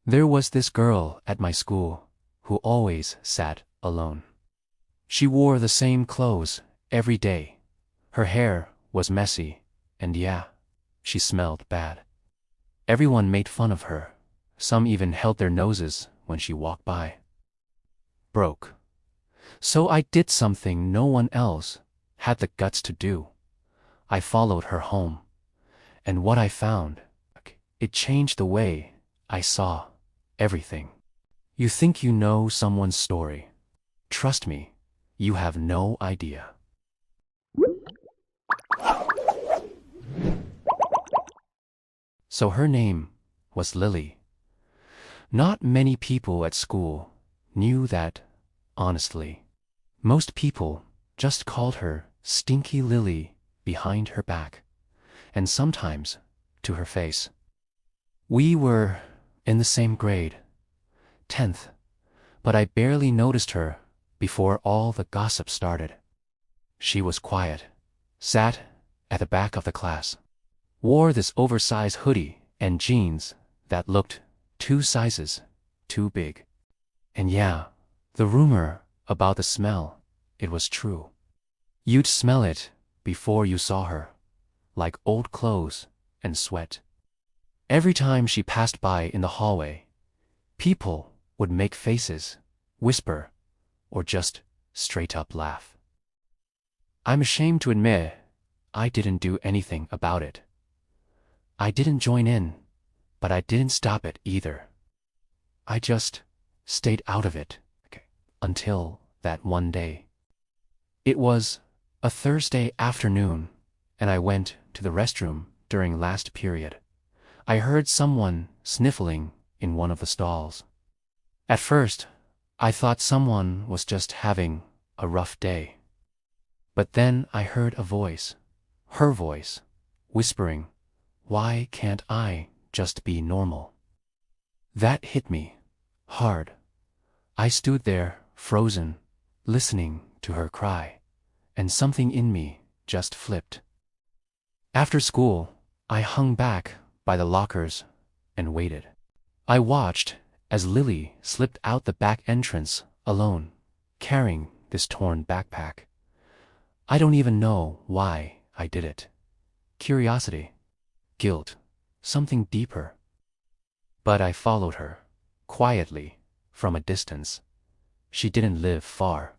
There was this girl at my school who always sat alone. She wore the same clothes every day. Her hair was messy, and yeah, she smelled bad. Everyone made fun of her. Some even held their noses when she walked by. Broke. So I did something no one else had the guts to do. I followed her home. And what I found, it changed the way I saw everything. You think you know someone's story. Trust me, you have no idea. So her name was Lily. Not many people at school knew that, honestly. Most people just called her Stinky Lily behind her back, and sometimes to her face. We were in the same grade, 10th, but I barely noticed her before all the gossip started. She was quiet, sat at the back of the class, wore this oversized hoodie and jeans that looked 2 sizes too big. And yeah, the rumor about the smell, it was true. You'd smell it before you saw her, like old clothes and sweat. Every time she passed by in the hallway, people would make faces, whisper, or just straight up laugh. I'm ashamed to admit I didn't do anything about it. I didn't join in, but I didn't stop it either. I just stayed out of it until that one day. It was a Thursday afternoon, and I went to the restroom during last period. I heard someone sniffling in one of the stalls. At first, I thought someone was just having a rough day. But then I heard a voice, her voice, whispering, "Why can't I just be normal?" That hit me hard. I stood there, frozen, listening to her cry, and something in me just flipped. After school, I hung back by the lockers and waited. I watched as Lily slipped out the back entrance alone, carrying this torn backpack. I don't even know why I did it. Curiosity, guilt, something deeper. But I followed her, quietly, from a distance. She didn't live far.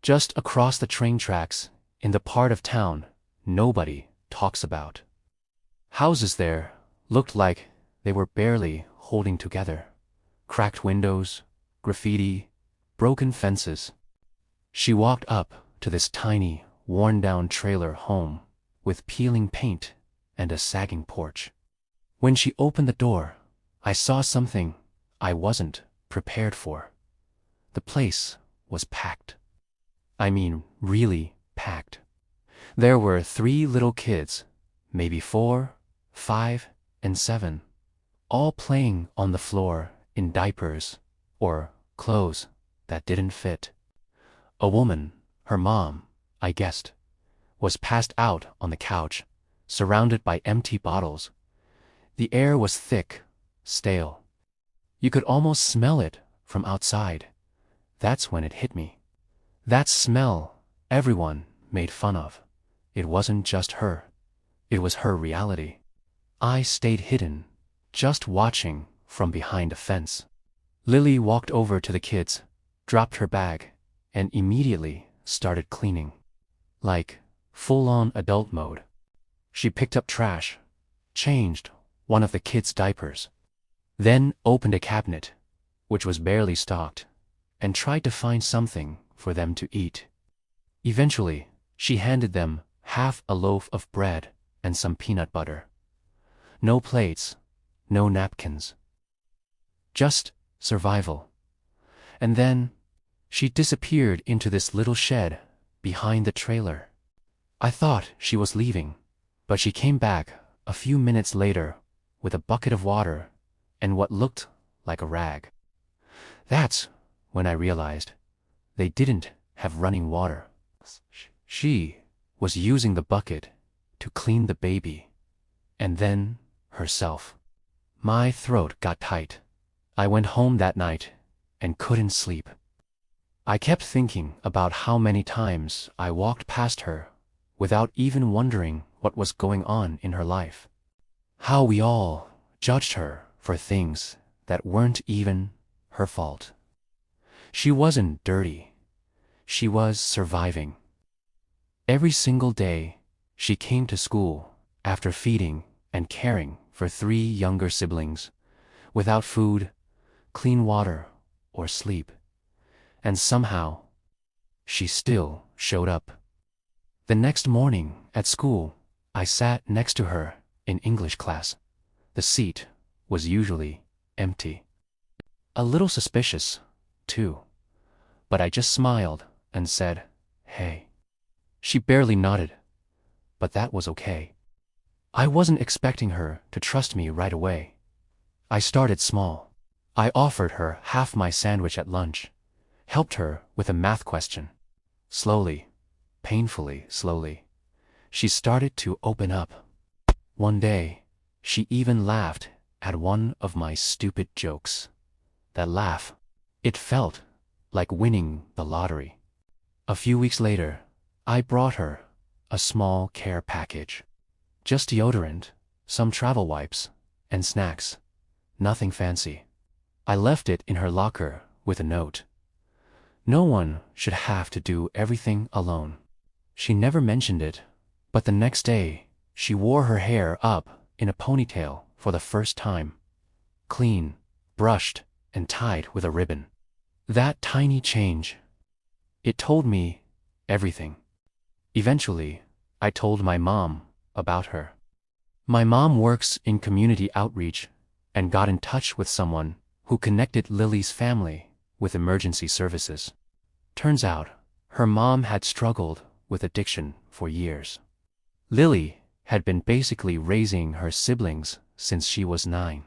Just across the train tracks, in the part of town nobody talks about. Houses there looked like they were barely holding together. Cracked windows, graffiti, broken fences. She walked up to this tiny, worn-down trailer home with peeling paint and a sagging porch. When she opened the door, I saw something I wasn't prepared for. The place was packed. I mean, really packed. There were 3 little kids, maybe 4, 5, and 7, all playing on the floor in diapers or clothes that didn't fit. A woman, her mom, I guessed, was passed out on the couch, surrounded by empty bottles. The air was thick, stale. You could almost smell it from outside. That's when it hit me. That smell everyone made fun of. It wasn't just her. It was her reality. I stayed hidden, just watching from behind a fence. Lily walked over to the kids, dropped her bag, and immediately started cleaning. Like full-on adult mode. She picked up trash, changed one of the kids' diapers, then opened a cabinet, which was barely stocked, and tried to find something for them to eat. Eventually, she handed them half a loaf of bread and some peanut butter. No plates, no napkins. Just survival. And then, she disappeared into this little shed behind the trailer. I thought she was leaving, but she came back a few minutes later with a bucket of water and what looked like a rag. That's when I realized they didn't have running water. She was using the bucket to clean the baby, and then herself. My throat got tight. I went home that night and couldn't sleep. I kept thinking about how many times I walked past her without even wondering what was going on in her life. How we all judged her for things that weren't even her fault. She wasn't dirty. She was surviving. Every single day, she came to school after feeding and caring for 3 younger siblings, without food, clean water, or sleep. And somehow, she still showed up. The next morning at school, I sat next to her in English class. The seat was usually empty. A little suspicious, too. But I just smiled and said, "Hey." She barely nodded, but that was okay. I wasn't expecting her to trust me right away. I started small. I offered her half my sandwich at lunch, helped her with a math question. Slowly, painfully slowly, she started to open up. One day, she even laughed at one of my stupid jokes. That laugh, it felt like winning the lottery. A few weeks later, I brought her a small care package. Just deodorant, some travel wipes, and snacks. Nothing fancy. I left it in her locker with a note. No one should have to do everything alone. She never mentioned it, but the next day, she wore her hair up in a ponytail for the first time. Clean, brushed, and tied with a ribbon. That tiny change, it told me everything. Eventually, I told my mom about her. My mom works in community outreach and got in touch with someone who connected Lily's family with emergency services. Turns out, her mom had struggled with addiction for years. Lily had been basically raising her siblings since she was 9.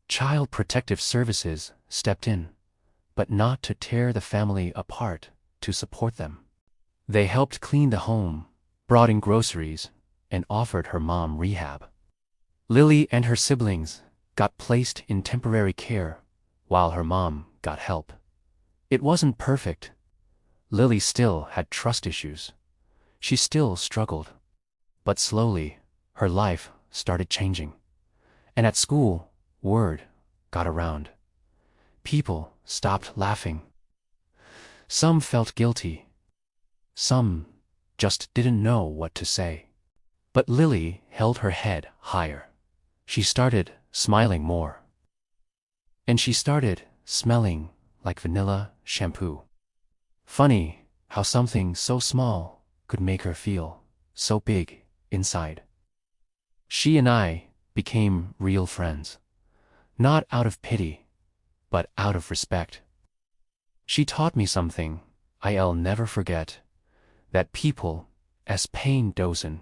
Child Protective Services stepped in, but not to tear the family apart, to support them. They helped clean the home, brought in groceries, and offered her mom rehab. Lily and her siblings got placed in temporary care while her mom got help. It wasn't perfect. Lily still had trust issues. She still struggled. But slowly, her life started changing. And at school, word got around. People stopped laughing. Some felt guilty. Some just didn't know what to say. But Lily held her head higher. She started smiling more. And she started smelling like vanilla shampoo. Funny how something so small could make her feel so big inside. She and I became real friends. Not out of pity, but out of respect. She taught me something I'll never forget, that people as pain doesn't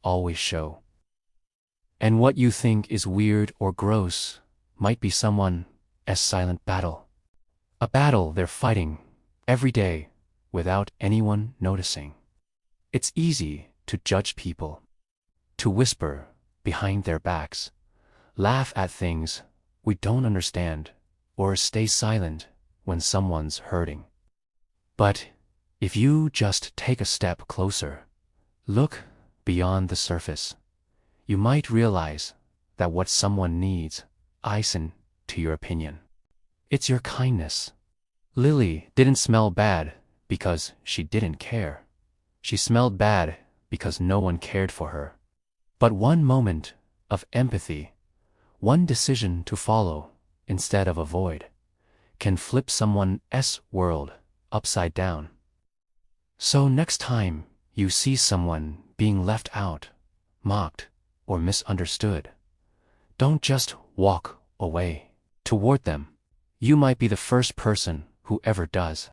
always show. And what you think is weird or gross might be someone as silent battle. A battle they're fighting every day without anyone noticing. It's easy to judge people, to whisper behind their backs, laugh at things we don't understand, or stay silent when someone's hurting. But if you just take a step closer, look beyond the surface, you might realize that what someone needs isn't to your opinion. It's your kindness. Lily didn't smell bad because she didn't care. She smelled bad because no one cared for her. But one moment of empathy, one decision to follow instead of avoid, can flip someone's world upside down. So next time you see someone being left out, mocked, or misunderstood, don't just walk away toward them. You might be the first person who ever does.